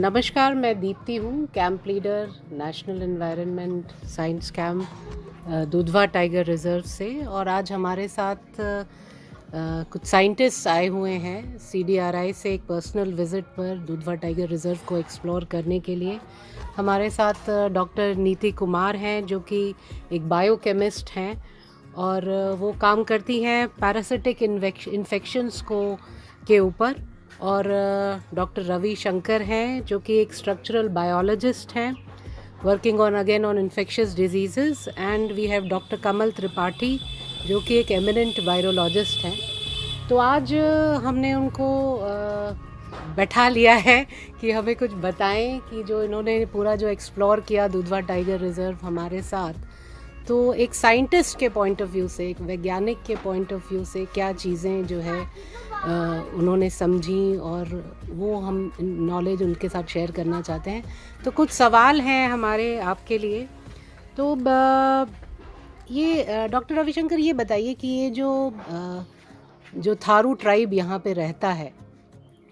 नमस्कार, मैं दीप्ति हूँ, camp leader national environment science camp Dudhwa tiger reserve से। और आज हमारे साथ कुछ साइंटिस्ट आए हुए हैं CDRI से एक पर्सनल विज़िट पर दुधवा टाइगर रिज़र्व को एक्सप्लोर करने के लिए। हमारे साथ डॉक्टर नीति कुमार हैं जो कि एक बायोकेमिस्ट हैं और वो काम करती हैं पैरासिटिक इन्फेक्शंस को के ऊपर। और डॉक्टर रवि शंकर हैं जो कि एक स्ट्रक्चरल बायोलॉजिस्ट हैं working on infectious disease. And we have doctor Kamal Tripathi जो कि एक एमिनेंट वायरोलॉजिस्ट हैं। तो आज हमने उनको बैठा लिया है कि हमें कुछ बताएं कि जो इन्होंने पूरा जो एक्सप्लोर किया दुधवा टाइगर रिज़र्व हमारे साथ, तो एक साइंटिस्ट के पॉइंट ऑफ व्यू से, एक वैज्ञानिक के पॉइंट ऑफ व्यू से क्या चीज़ें जो है उन्होंने समझी और वो हम नॉलेज उनके साथ शेयर करना चाहते हैं। तो कुछ सवाल हैं हमारे आपके लिए। तो ये डॉक्टर रविशंकर, ये बताइए कि ये जो थारू ट्राइब यहाँ पे रहता है,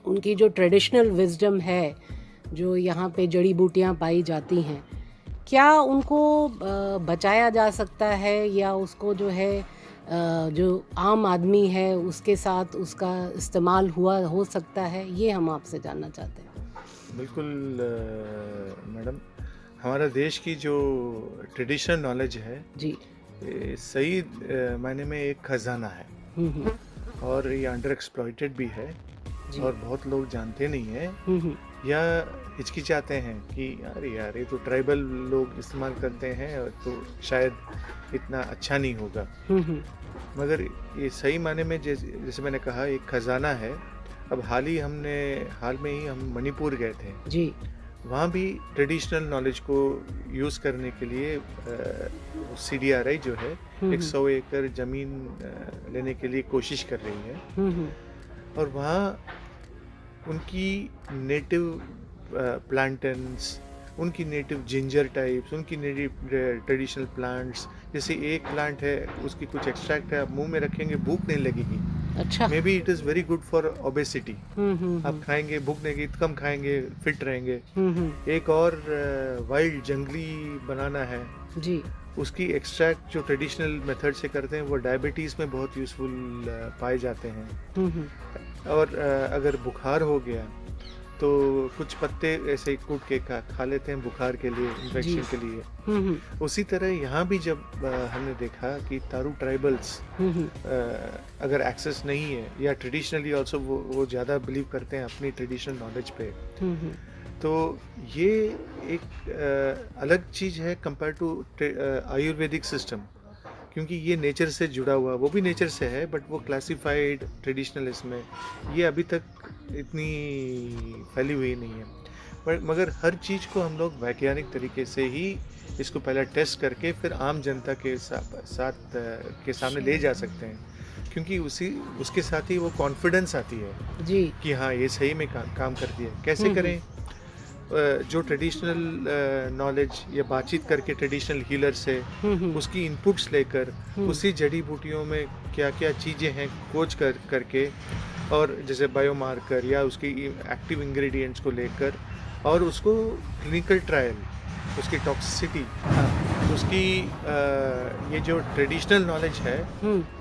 उनकी जो ट्रेडिशनल विजडम है, जो यहाँ पे जड़ी बूटियाँ पाई जाती हैं, क्या उनको बचाया जा सकता है या उसको जो है जो आम आदमी है उसके साथ उसका इस्तेमाल हो सकता है, ये हम आपसे जानना चाहते हैं। बिल्कुल मैडम, हमारा देश की जो ट्रेडिशनल नॉलेज है जी, ये सही मायने में एक खजाना है और ये अंडर एक्सप्लॉइटेड भी है और बहुत लोग जानते नहीं हैं या हिचकिचाते हैं कि यार ये तो ट्राइबल लोग इस्तेमाल करते हैं और तो शायद इतना अच्छा नहीं होगा। मगर ये सही मायने में जैसे मैंने कहा एक खजाना है। अब हाल में ही हम मणिपुर गए थे जी। वहाँ भी ट्रेडिशनल नॉलेज को यूज़ करने के लिए CDRI जो है 100 एकड़ ज़मीन लेने के लिए कोशिश कर रही है और वहाँ उनकी नेटिव प्लांटन्स, उनकी नेटिव जिंजर टाइप्स, उनकी नेटिव ट्रेडिशनल प्लांट्स, जैसे एक प्लांट है उसकी कुछ एक्सट्रैक्ट है, आप मुंह में रखेंगे भूख नहीं लगेगी। अच्छा। May be it is very good for obesity. आप खाएंगे भूख नहीं लगेगी, कम खाएंगे फिट रहेंगे। एक और वाइल्ड जंगली बनाना है जी, उसकी एक्सट्रैक्ट जो ट्रेडिशनल मेथड से करते हैं वो डायबिटीज़ में बहुत यूज़फुल पाए जाते हैं। और अगर बुखार हो गया तो कुछ पत्ते ऐसे कूट के खा लेते हैं बुखार के लिए, इन्फेक्शन के लिए। उसी तरह यहाँ भी जब हमने देखा कि तारू ट्राइबल्स अगर एक्सेस नहीं है या ट्रेडिशनली ऑल्सो वो ज़्यादा बिलीव करते हैं अपनी ट्रेडिशनल नॉलेज पे, तो ये एक अलग चीज़ है कंपेयर टू आयुर्वेदिक सिस्टम, क्योंकि ये नेचर से जुड़ा हुआ, वो भी नेचर से है बट वो क्लासिफाइड ट्रेडिशनल इसमें ये अभी तक इतनी फैली हुई नहीं है। मगर हर चीज़ को हम लोग वैज्ञानिक तरीके से ही इसको पहले टेस्ट करके फिर आम जनता के साथ के सामने ले जा सकते हैं, क्योंकि उसके साथ ही वो कॉन्फिडेंस आती है जी कि हाँ ये सही में काम करती है। कैसे करें? जो ट्रेडिशनल नॉलेज या बातचीत करके ट्रेडिशनल हीलर से उसकी इनपुट्स लेकर उसी जड़ी बूटियों में क्या क्या चीज़ें हैं खोज करके, और जैसे बायोमार्कर या उसकी एक्टिव इंग्रेडिएंट्स को लेकर और उसको क्लिनिकल ट्रायल, उसकी टॉक्सिसिटी, उसकी ये जो ट्रेडिशनल नॉलेज है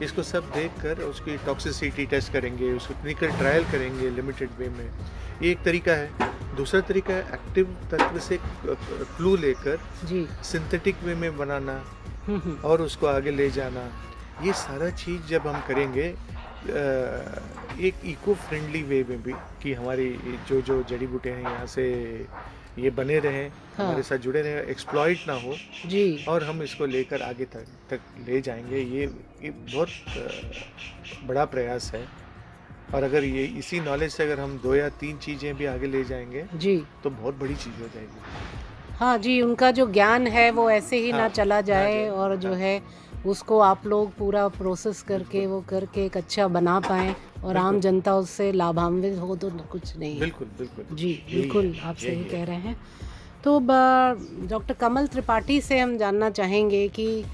इसको सब देखकर उसकी टॉक्सिसिटी टेस्ट करेंगे, उसको क्लिनिकल ट्रायल करेंगे लिमिटेड वे में। ये एक तरीका है। दूसरा तरीका है एक्टिव तत्व से क्लू लेकर सिंथेटिक वे में बनाना और उसको आगे ले जाना। ये सारा चीज़ जब हम करेंगे एक इको फ्रेंडली वे में भी, कि हमारी जो जड़ी बूटियाँ हैं यहाँ से ये बने रहें, हमारे साथ जुड़े रहें, एक्सप्लॉइट ना हो जी, और हम इसको लेकर आगे तक ले जाएंगे। ये बहुत बड़ा प्रयास है। और अगर ये इसी नॉलेज से अगर हम 2 या 3 चीज़ें भी आगे ले जाएंगे जी तो बहुत बड़ी चीज़ हो जाएगी। हाँ जी, उनका जो ज्ञान है वो ऐसे ही ना चला जाए और जो है उसको आप लोग पूरा प्रोसेस करके वो करके एक अच्छा बना पाएँ और आम जनता उससे लाभान्वित हो, तो कुछ नहीं। बिल्कुल जी, बिल्कुल आप सही कह रहे हैं। तो डॉक्टर कमल त्रिपाठी से हम जानना चाहेंगे कि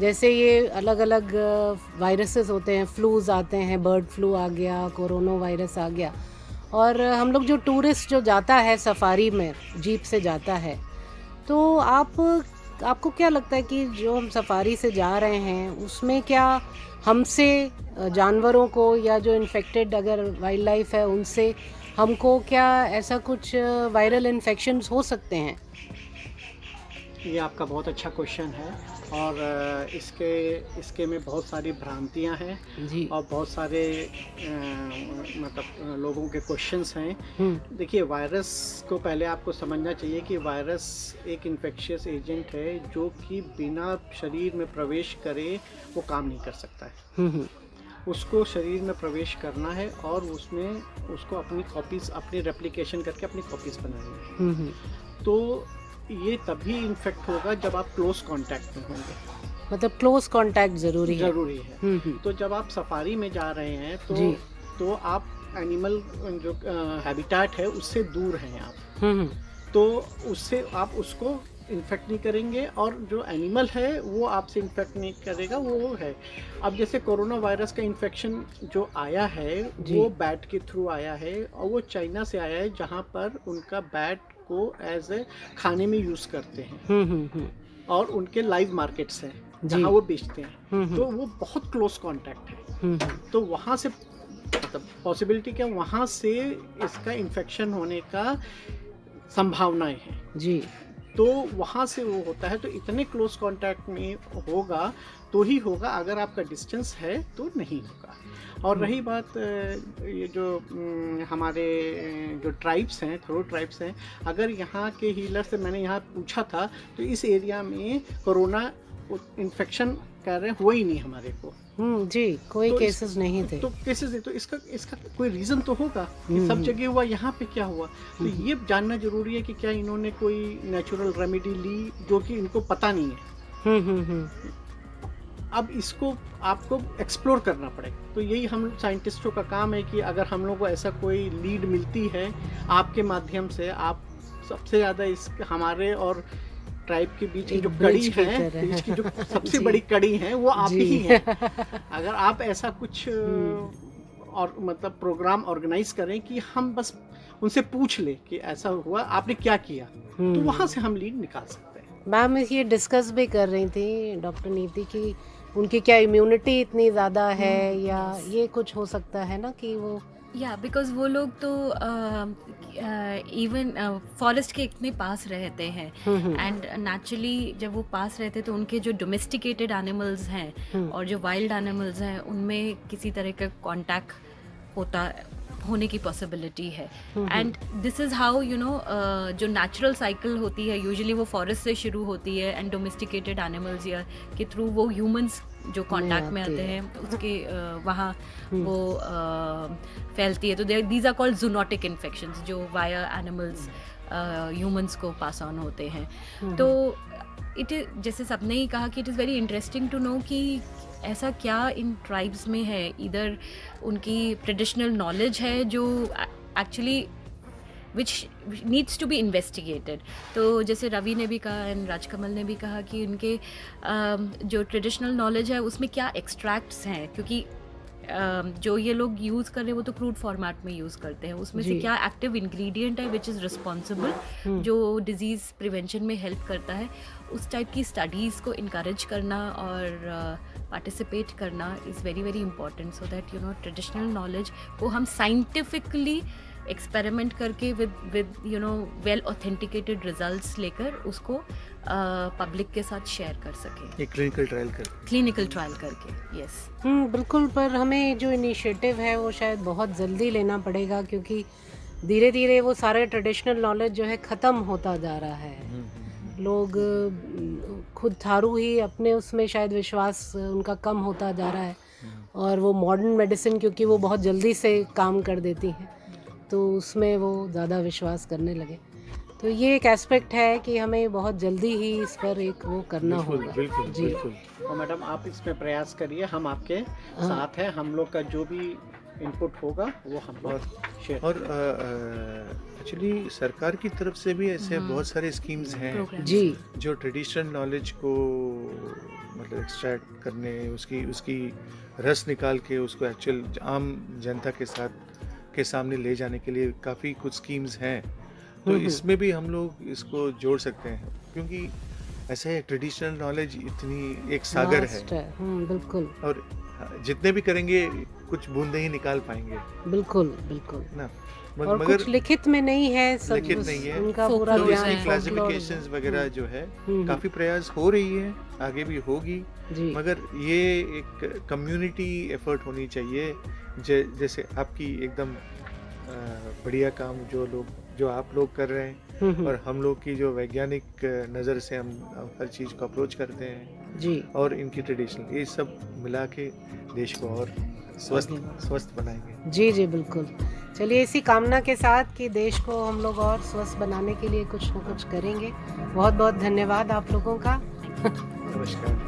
जैसे ये अलग अलग वायरसेस होते हैं, फ्लूज आते हैं, बर्ड फ्लू आ गया, कोरोना वायरस आ गया, और हम लोग जो टूरिस्ट जो जाता है सफारी में जीप से जाता है, तो आपको क्या लगता है कि जो हम सफारी से जा रहे हैं उसमें क्या हमसे जानवरों को या जो इन्फेक्टेड अगर वाइल्ड लाइफ है उनसे हमको क्या ऐसा कुछ वायरल इन्फेक्शंस हो सकते हैं? ये आपका बहुत अच्छा क्वेश्चन है और इसके में बहुत सारी भ्रांतियां हैं जी। और बहुत सारे मतलब लोगों के क्वेश्चंस हैं। देखिए, वायरस को पहले आपको समझना चाहिए कि वायरस एक इन्फेक्शियस एजेंट है जो कि बिना शरीर में प्रवेश करे वो काम नहीं कर सकता है। उसको शरीर में प्रवेश करना है और उसमें उसको अपनी कॉपीज़, अपनी रेप्लिकेशन करके अपनी कॉपीज़ बनानी है। तो ये तभी इन्फेक्ट होगा जब आप क्लोज कांटेक्ट में होंगे, मतलब क्लोज कांटेक्ट ज़रूरी है। तो जब आप सफारी में जा रहे हैं तो आप एनिमल जो हैबिटेट है उससे दूर हैं आप, तो उससे आप उसको इन्फेक्ट नहीं करेंगे और जो एनिमल है वो आपसे इन्फेक्ट नहीं करेगा, वो है। अब जैसे कोरोना वायरस का इन्फेक्शन जो आया है वो बैट के थ्रू आया है और वो चाइना से आया है जहाँ पर उनका बैट को एज ए खाने में यूज़ करते हैं और उनके लाइव मार्केट्स हैं जहाँ वो बेचते हैं, तो वो बहुत क्लोज कांटेक्ट है। तो वहाँ से मतलब पॉसिबिलिटी क्या, वहाँ से इसका इन्फेक्शन होने का संभावनाएं हैं जी। तो वहाँ से वो होता है, तो इतने क्लोज कांटेक्ट में होगा तो ही होगा, अगर आपका डिस्टेंस है तो नहीं होगा। और रही बात ये जो हमारे जो ट्राइब्स हैं, थोरो ट्राइब्स हैं, अगर यहाँ के हीलर से मैंने यहाँ पूछा था तो इस एरिया में कोरोना इन्फेक्शन कह रहे हैं हुआ ही नहीं हमारे को। जी, कोई तो केसेस नहीं थे। तो केसेस नहीं, तो इसका कोई रीज़न तो होगा कि सब जगह हुआ, यहाँ पे क्या हुआ। तो ये जानना जरूरी है कि क्या इन्होंने कोई नेचुरल रेमेडी ली जो कि इनको पता नहीं है। अब इसको आपको एक्सप्लोर करना पड़ेगा। तो यही हम साइंटिस्टों का काम है कि अगर हम लोग को ऐसा कोई लीड मिलती है आपके माध्यम से, आप सबसे ज़्यादा इस हमारे और ट्राइब के बीच की जो कड़ी है, बीच की जो सबसे बड़ी कड़ी है वो आप ही हैं। अगर आप ऐसा कुछ और मतलब प्रोग्राम ऑर्गेनाइज करें कि हम बस उनसे पूछ ले कि ऐसा हुआ, आपने क्या किया, तो वहाँ से हम लीड निकाल सकते हैं। मैम ये डिस्कस भी कर रही थी डॉक्टर नीति की उनकी क्या इम्यूनिटी इतनी ज़्यादा है या ये कुछ हो सकता है ना कि वो बिकॉज वो लोग तो इवन फॉरेस्ट के इतने पास रहते हैं एंड नेचुरली जब वो पास रहते हैं तो उनके जो डोमेस्टिकेटेड एनिमल्स हैं और जो वाइल्ड एनिमल्स हैं उनमें किसी तरह का कांटेक्ट होने की पॉसिबिलिटी है। एंड दिस इज़ हाउ जो नेचुरल साइकिल होती है यूजुअली वो फॉरेस्ट से शुरू होती है एंड डोमेस्टिकेटेड एनिमल्स या के थ्रू वो ह्यूमंस जो कांटेक्ट में आते हैं उसके वहाँ वो फैलती है। तो these are called zoonotic infections जो वाया एनिमल्स ह्यूमंस को पास ऑन होते हैं। तो इट इज़ जैसे सबने ही कहा कि it is very interesting to know कि ऐसा क्या इन ट्राइब्स में है, इधर उनकी ट्रेडिशनल नॉलेज है जो actually which needs to be investigated. तो जैसे रवि ने भी कहा एंड राजकमल ने भी कहा कि उनके जो ट्रेडिशनल नॉलेज है उसमें क्या एक्सट्रैक्ट्स हैं, क्योंकि जो ये लोग यूज़ कर रहे हैं वो तो क्रूड फॉर्मेट में यूज़ करते हैं, उसमें से क्या एक्टिव इंग्रेडिएंट है विच इज़ रिस्पॉन्सिबल जो डिजीज़ प्रिवेंशन में हेल्प करता है, उस टाइप की स्टडीज़ को इनकरेज करना और पार्टिसिपेट करना is very very important, so that traditional knowledge को हम साइंटिफिकली एक्सपेरिमेंट करके विद वेल ऑथेंटिकेटेड रिजल्ट्स लेकर उसको पब्लिक के साथ शेयर कर सकें, एक क्लिनिकल ट्रायल करके। यस बिल्कुल। पर हमें जो इनिशिएटिव है वो शायद बहुत जल्दी लेना पड़ेगा क्योंकि धीरे धीरे वो सारे ट्रेडिशनल नॉलेज जो है ख़त्म होता जा रहा है। लोग खुद थारू ही अपने उसमें शायद विश्वास उनका कम होता जा रहा है और वो मॉडर्न मेडिसिन क्योंकि वो बहुत जल्दी से काम कर देती है तो उसमें वो ज़्यादा विश्वास करने लगे। तो ये एक एस्पेक्ट है कि हमें बहुत जल्दी ही इस पर एक वो करना होगा। बिल्कुल। और मैडम आप इसमें प्रयास करिए, हम आपके साथ हैं, हम लोग का जो भी इनपुट होगा वो हम बहुत शेयर। और एक्चुअली सरकार की तरफ से भी ऐसे बहुत सारे स्कीम्स हैं जी जो ट्रेडिशनल नॉलेज को मतलब एक्सट्रैक्ट करने, उसकी रस निकाल के उसको एक्चुअल आम जनता के साथ के सामने ले जाने के लिए काफ़ी कुछ स्कीम्स हैं, तो इसमें भी हम लोग इसको जोड़ सकते हैं, क्योंकि ऐसे ट्रेडिशनल नॉलेज इतनी एक सागर Vast है, बिल्कुल और जितने भी करेंगे कुछ बूंदे ही निकाल पाएंगे बिल्कुल बिल्कुल। ना। और मगर कुछ लिखित में नहीं है, सब लिखित नहीं है, उनका पूरा folklore तो ज्ञान, इसकी है, क्लासिफिकेशंस वगैरह जो है काफ़ी प्रयास हो रही है, आगे भी होगी, जी मगर ये एक कम्युनिटी एफर्ट होनी चाहिए। जैसे आपकी एकदम बढ़िया काम जो आप लोग कर रहे हैं, और हम लोग की जो वैज्ञानिक नज़र से हम हर चीज़ को अप्रोच करते हैं, जी और इनकी ट्रेडिशनल, ये सब मिला के देश को और स्वस्थ बनाएंगे। जी जी बिल्कुल। चलिए इसी कामना के साथ कि देश को हम लोग और स्वस्थ बनाने के लिए कुछ न कुछ करेंगे। बहुत बहुत धन्यवाद आप लोगों का। नमस्कार।